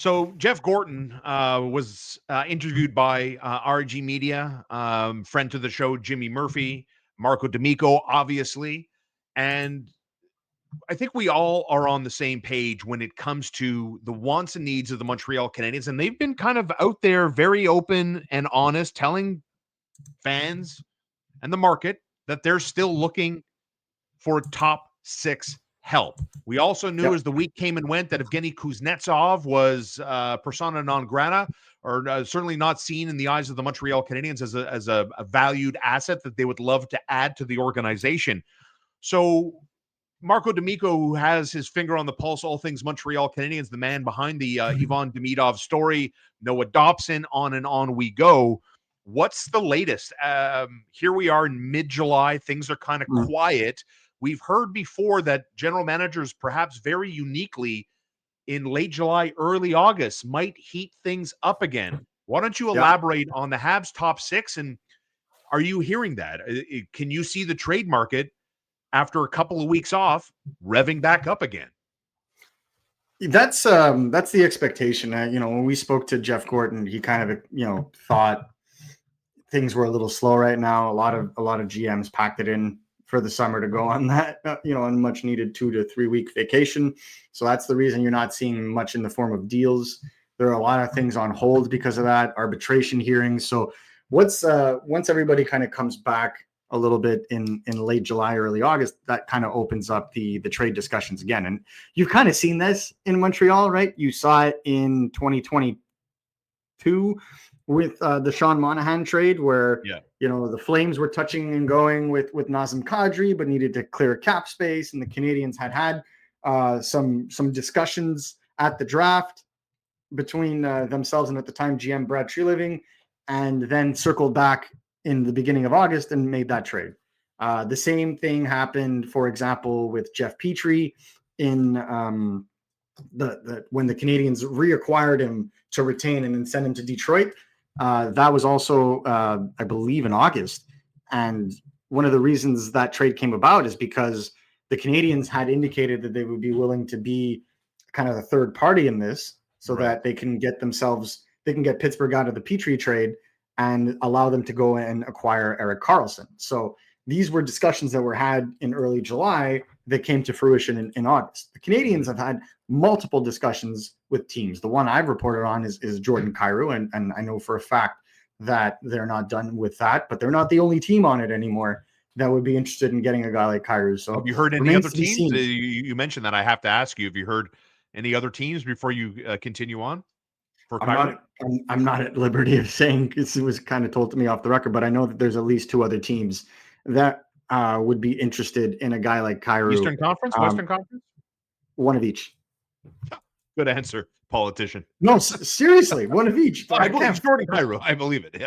So Jeff Gorton was interviewed by RG Media, friend to the show, Jimmy Murphy, Marco D'Amico, obviously. And I think we all are on the same page when it comes to the wants and needs of the Montreal Canadiens. And they've been kind of out there very open and honest, telling fans and the market that they're still looking for top six help. We also knew as the week came and went that Evgeny Kuznetsov was persona non grata, or certainly not seen in the eyes of the Montreal Canadiens as a valued asset that they would love to add to the organization. So Marco D'Amico, who has his finger on the pulse, all things Montreal Canadiens, the man behind the Ivan Demidov story, Noah Dobson, on and on we go. What's the latest? Here we are in mid-July. Things are kind of quiet. We've heard before that general managers, perhaps very uniquely, in late July, early August, might heat things up again. Why don't you elaborate on the Habs top six? And are you hearing that? Can you see the trade market after a couple of weeks off revving back up again? That's the expectation. When we spoke to Jeff Gorton, he kind of thought things were a little slow right now. A lot of GMs packed it in for the summer to go on that, on much needed 2 to 3 week vacation. So that's the reason you're not seeing much in the form of deals. There are a lot of things on hold because of that, arbitration hearings. So once everybody kind of comes back a little bit in late July, early August, that kind of opens up the trade discussions again. And you've kind of seen this in Montreal, right? You saw it in 2022 with the Shaun Monahan trade, where the Flames were touching and going with Nazem Kadri, but needed to clear cap space, and the Canadiens had some discussions at the draft between themselves and at the time GM Brad Treliving, and then circled back in the beginning of August and made that trade. The same thing happened, for example, with Jeff Petrie in when the Canadiens reacquired him to retain and then send him to Detroit. That was also, I believe, in August. And one of the reasons that trade came about is because the Canadiens had indicated that they would be willing to be kind of the third party in this, so that they can get Pittsburgh out of the Petrie trade and allow them to go and acquire Erik Karlsson. So these were discussions that were had in early July that came to fruition in August. The Canadiens have had multiple discussions with teams. The one I've reported on is Jordan Kyrou, and I know for a fact that they're not done with that, but they're not the only team on it anymore that would be interested in getting a guy like Kyrou. So have you heard any other teams? You mentioned that. I have to ask you, have you heard any other teams before you continue on? I'm not at liberty of saying, it was kind of told to me off the record, but I know that there's at least 2 other teams that would be interested in a guy like Kyrou. Eastern Conference, Western Conference? One of each. Good answer, politician. No, seriously, one of each. I believe Jordan Kyrou. I believe it.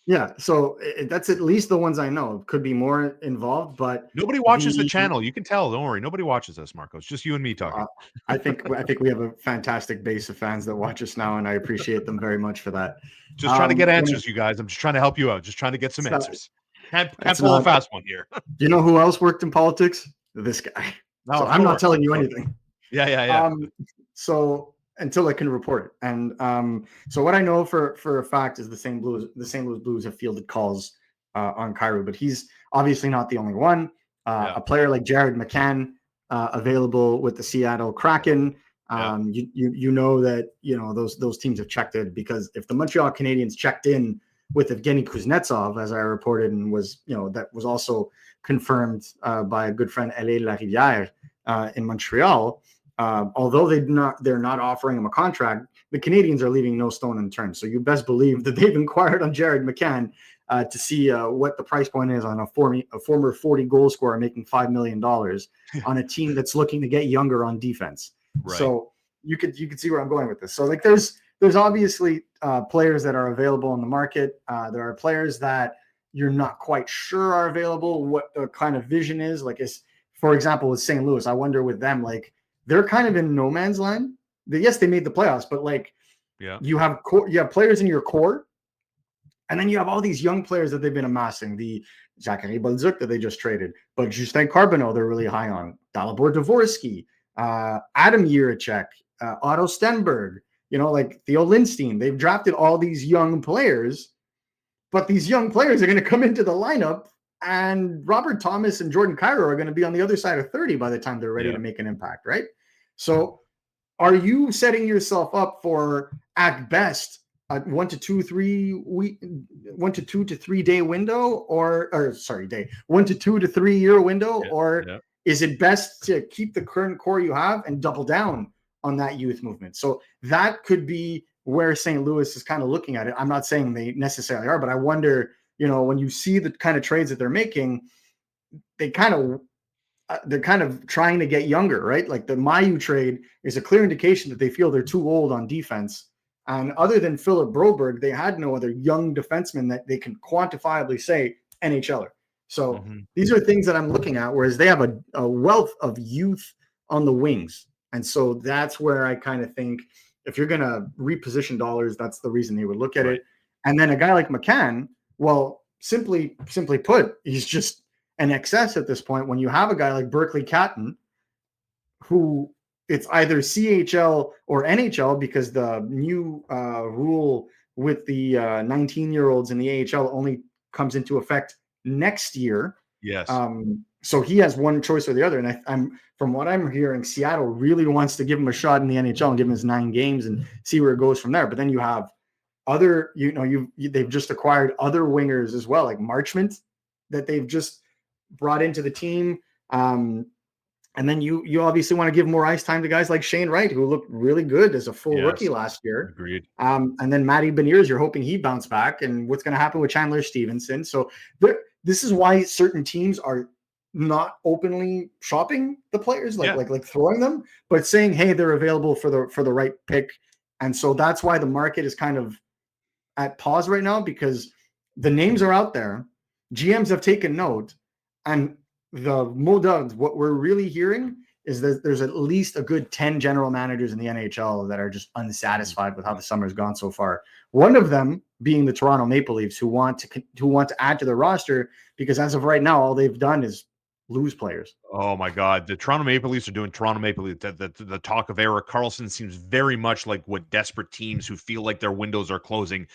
Yeah. So that's at least the ones I know. Could be more involved, but nobody watches the channel. You can tell. Don't worry. Nobody watches us, Marco. It's just you and me talking. I think we have a fantastic base of fans that watch us now, and I appreciate them very much for that. Just trying to get answers, you guys. I'm just trying to help you out. Just trying to get some answers. Can't pull a fast one here. Do you know who else worked in politics? This guy. No, so I'm not telling you anything. Yeah. So until I can report it. And so what I know for a fact is the St. Louis Blues have fielded calls on Kyrou, but he's obviously not the only one. A player like Jared McCann available with the Seattle Kraken. You know that those teams have checked in, because if the Montreal Canadiens checked in with Evgeny Kuznetsov, as I reported, and was that was also confirmed by a good friend Alain Larivière in Montreal. Although they're not offering him a contract, the Canadiens are leaving no stone unturned. So you best believe that they've inquired on Jared McCann to see what the price point is on a former 40 goal scorer making $5 million on a team that's looking to get younger on defense. Right. So you could see where I'm going with this. So like there's obviously players that are available in the market. There are players that you're not quite sure are available, what the kind of vision is. Like, for example, with St. Louis, I wonder with them, like, they're kind of in no man's land. Yes, they made the playoffs, but like, you have players in your core, and then you have all these young players that they've been amassing. The Zachary Bolduc that they just traded, but Justin Carbonneau they're really high on. Dalibor Dvorsky, Adam Jiricek, Otto Stenberg. like Theo Lindstein. They've drafted all these young players, but these young players are going to come into the lineup, and Robert Thomas and Jordan Kyrou are going to be on the other side of 30 by the time they're ready to make an impact, right? So are you setting yourself up for, at best, a 1 to 2 to 3 day window, or 1 to 2 to 3 year window, or is it best to keep the current core you have and double down on that youth movement? So that could be where St. Louis is kind of looking at it. I'm not saying they necessarily are, but I wonder, when you see the kind of trades that they're making, they're kind of trying to get younger, right? Like the Mayu trade is a clear indication that they feel they're too old on defense. And other than Philip Broberg, they had no other young defenseman that they can quantifiably say NHLer. So these are things that I'm looking at, whereas they have a wealth of youth on the wings. And so that's where I kind of think if you're going to reposition dollars, that's the reason they would look at it. And then a guy like McCann, well, simply put, he's just an excess at this point. When you have a guy like Berkeley Catton, who it's either CHL or NHL, because the new rule with the 19-year-olds in the AHL only comes into effect next year. Yes. So he has one choice or the other. And I'm from what I'm hearing, Seattle really wants to give him a shot in the NHL and give him his 9 games and see where it goes from there. But then you have other, they've just acquired other wingers as well, like Marchment, that they've just brought into the team. And then you obviously want to give more ice time to guys like Shane Wright, who looked really good as a full rookie last year. Agreed. And then Matty Beniers, you're hoping he bounce back. And what's going to happen with Chandler Stevenson? So this is why certain teams are not openly shopping the players, like throwing them, but saying, hey, they're available for the right pick. And so that's why the market is kind of at pause right now, because the names are out there. GMs have taken note, and what we're really hearing is that there's at least a good 10 general managers in the NHL that are just unsatisfied with how the summer's gone so far. One of them being the Toronto Maple Leafs, who want to add to their roster, because as of right now, all they've done is lose players. Oh my God. The Toronto Maple Leafs are doing Toronto Maple Leafs. The talk of Erik Karlsson seems very much like what desperate teams who feel like their windows are closing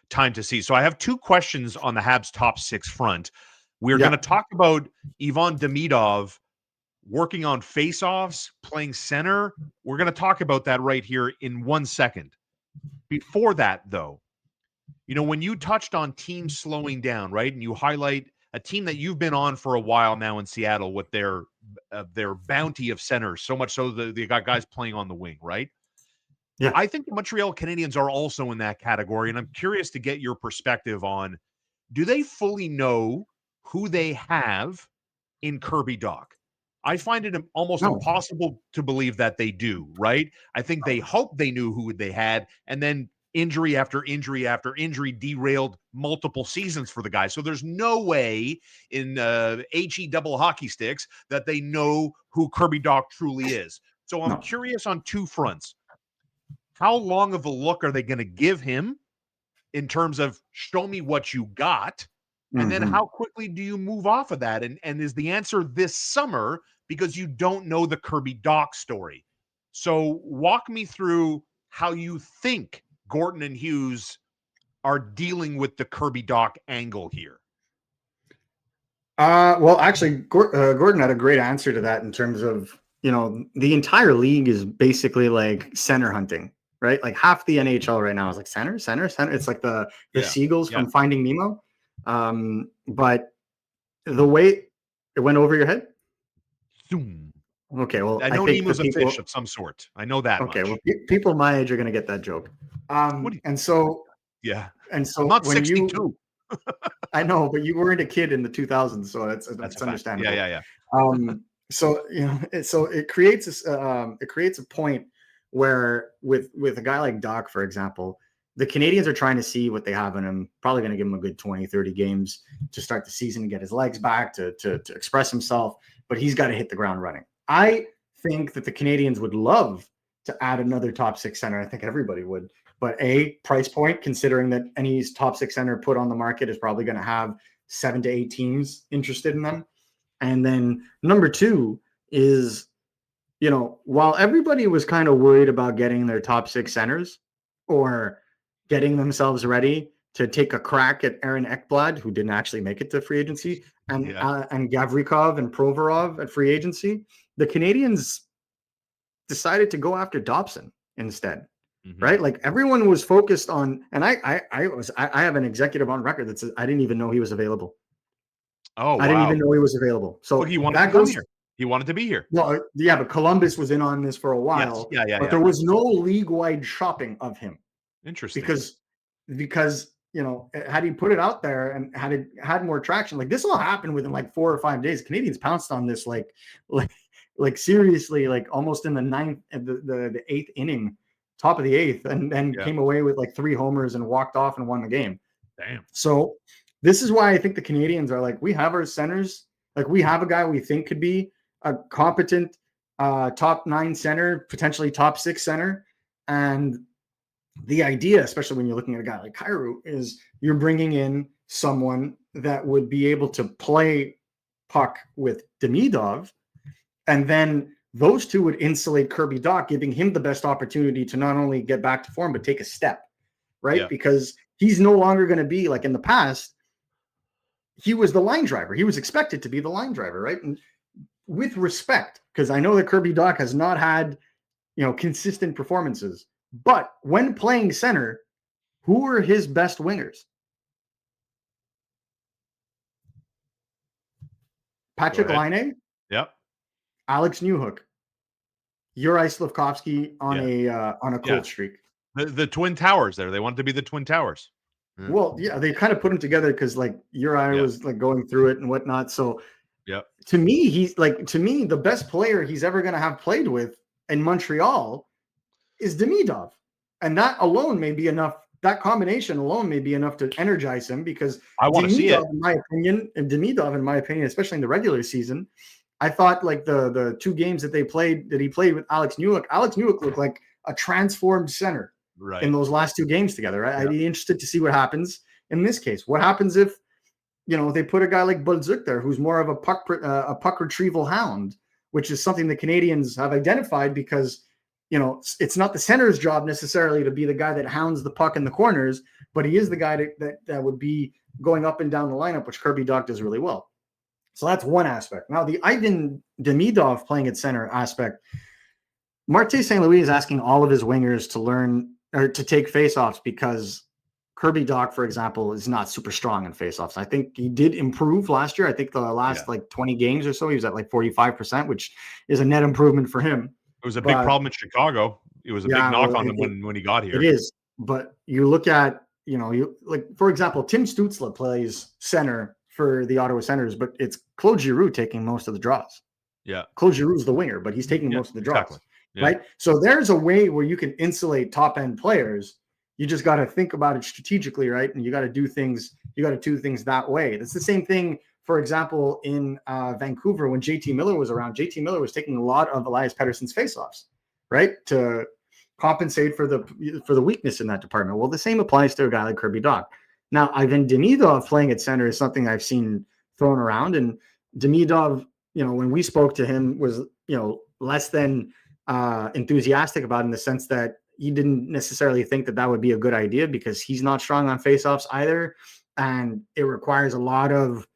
time to see. So I have 2 questions on the Habs top 6 front. We're going to talk about Ivan Demidov working on faceoffs, playing center. We're going to talk about that right here in 1 second. Before that, though, when you touched on teams slowing down, right, and you highlight a team that you've been on for a while now in Seattle with their bounty of centers, so much so that they got guys playing on the wing, right? Yeah. I think the Montreal Canadiens are also in that category, and I'm curious to get your perspective on, do they fully know who they have in Kirby Dach? I find it almost impossible to believe that they do, right? I think they hope they knew who they had, and then injury after injury after injury derailed multiple seasons for the guy. So there's no way in HE double hockey sticks that they know who Kirby Dach truly is. So I'm curious on 2 fronts. How long of a look are they going to give him in terms of show me what you got? And then how quickly do you move off of that? And is the answer this summer, because you don't know the Kirby Dach story? So walk me through how you think Gorton and Hughes are dealing with the Kirby Dach angle here. Well, actually, Gordon had a great answer to that in terms of, the entire league is basically like center hunting, right? Like half the NHL right now is like center. It's like the seagulls from Finding Nemo. But the way it went over your head. Zoom. Okay, well, I know Nemo's a fish of some sort. I know that. Okay, much. Well, people my age are going to get that joke. And so I'm not 62. I know, but you weren't a kid in the 2000s, so that's understandable. Yeah. So so it creates a point where with a guy like Dach, for example, the Canadiens are trying to see what they have in him. Probably going to give him a good 20, 30 games to start the season and get his legs back to express himself. But he's got to hit the ground running. I think that the Canadiens would love to add another top 6 center. I think everybody would. But price point, considering that any top 6 center put on the market is probably going to have 7 to 8 teams interested in them. And then number 2 is, while everybody was kind of worried about getting their top 6 centers, or getting themselves ready to take a crack at Aaron Ekblad, who didn't actually make it to free agency, and Gavrikov and Provorov at free agency, the Canadiens decided to go after Dobson instead. Right? Like everyone was focused on, and I have an executive on record that says I didn't even know he was available. Oh, wow. I didn't even know he was available. So he wanted to come here. He wanted to be here. Well, yeah, but Columbus was in on this for a while. Yes. Yeah. But there was no league-wide shopping of him. Interesting. Because had he put it out there and had more traction, like this all happened within like 4 or 5 days. Canadians pounced on this like seriously, like almost in the ninth, the eighth inning, top of the eighth, and then came away with like 3 homers and walked off and won the game. Damn. So this is why I think the Canadians are like, we have our centers. Like we have a guy we think could be a competent top 9 center, potentially top 6 center. And the idea, especially when you're looking at a guy like Kyrou, is you're bringing in someone that would be able to play puck with Demidov, and then those two would insulate Kirby Dach, giving him the best opportunity to not only get back to form, but take a step, right? Yeah. Because he's no longer going to be like in the past. He was the line driver. He was expected to be the line driver, right? And with respect, because I know that Kirby Dach has not had, consistent performances, but when playing center, who are his best wingers? Patrick Laine. Yep. Alex Newhook. Juraj Slafkovsky on a cold streak. The Twin Towers there. They wanted to be the Twin Towers. Well, yeah, they kind of put them together because like Uri was like going through it and whatnot. So to me, the best player he's ever going to have played with in Montreal is Demidov. And that alone may be enough. That combination alone may be enough to energize him, because I want to see it. Demidov, in my opinion, especially in the regular season, I thought like the 2 games that he played with Alex Newhook looked like a transformed center in those last 2 games together. Right? I'd be interested to see what happens in this case. What happens if, they put a guy like Bolduc there, who's more of a puck retrieval hound, which is something the Canadians have identified, because, it's not the center's job necessarily to be the guy that hounds the puck in the corners, but he is the guy that would be going up and down the lineup, which Kirby Dach does really well. So that's one aspect. Now, the Ivan Demidov playing at center aspect, Martin St. Louis is asking all of his wingers to learn or to take faceoffs, because Kirby Dach, for example, is not super strong in faceoffs. I think he did improve last year. I think the last 20 games or so, he was at like 45%, which is a net improvement for him. It was a big problem in Chicago. It was a big knock on him when he got here. It is. But you look at, for example, Tim Stützle plays center for the Ottawa Senators, but it's Claude Giroux taking most of the draws. Yeah. Claude Giroux's the winger, but he's taking most of the draws. Exactly. Right? So there's a way where you can insulate top-end players. You just got to think about it strategically, right? And you got to do things that way. That's the same thing, for example, in Vancouver when JT Miller was around. JT Miller was taking a lot of Elias Pettersson's faceoffs, right? To compensate for the weakness in that department. Well, the same applies to a guy like Kirby Dach. Now, Ivan Demidov playing at center is something I've seen thrown around, and Demidov, when we spoke to him, was, less than enthusiastic about it, in the sense that he didn't necessarily think that would be a good idea, because he's not strong on faceoffs either, and it requires a lot of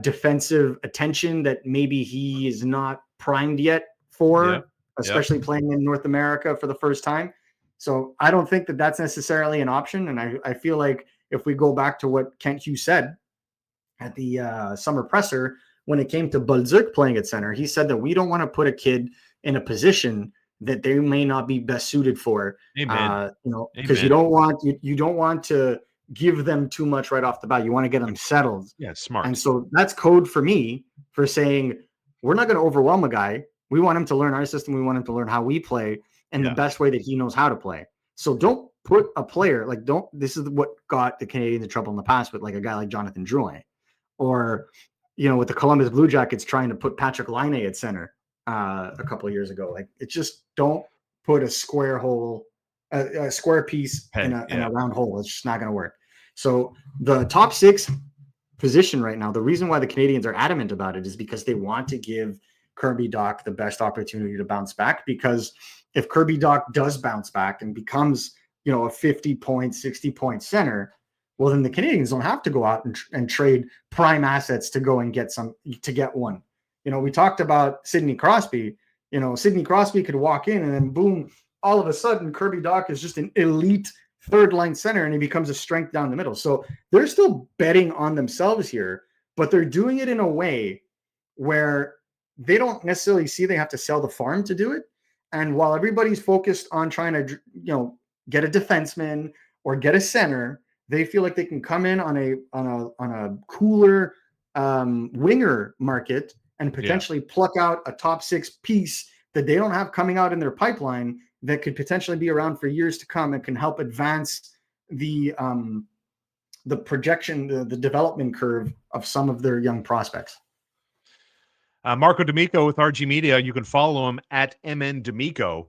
defensive attention that maybe he is not primed yet for, especially playing in North America for the first time. So I don't think that that's necessarily an option, and I feel like if we go back to what Kent Hughes said at the summer presser, when it came to Bolduc playing at center, he said that we don't want to put a kid in a position that they may not be best suited for. Because you don't want to give them too much right off the bat. You want to get them settled. Yeah, smart. And so that's code for me for saying we're not going to overwhelm a guy. We want him to learn our system. We want him to learn how we play and the best way that he knows how to play. So don't put a player this is what got the Canadiens in trouble in the past with like a guy like Jonathan Drouin, or, with the Columbus Blue Jackets trying to put Patrick Laine at center a couple of years ago. Like, it just don't put a square hole, a square piece in a round hole. It's just not going to work. So the top 6 position right now, the reason why the Canadiens are adamant about it is because they want to give Kirby Dach the best opportunity to bounce back. Because if Kirby Dach does bounce back and becomes a 50-point, 60-point center, well, then the Canadiens don't have to go out and trade prime assets to go and get one. We talked about Sidney Crosby. Sidney Crosby could walk in and then boom, all of a sudden Kirby Dach is just an elite third line center and he becomes a strength down the middle. So they're still betting on themselves here, but they're doing it in a way where they don't necessarily see they have to sell the farm to do it. And while everybody's focused on trying to, get a defenseman or get a center, they feel like they can come in on a cooler winger market and potentially pluck out a top 6 piece that they don't have coming out in their pipeline that could potentially be around for years to come and can help advance the projection, the development curve of some of their young prospects. Marco D'Amico with RG Media. You can follow him at MN D'Amico.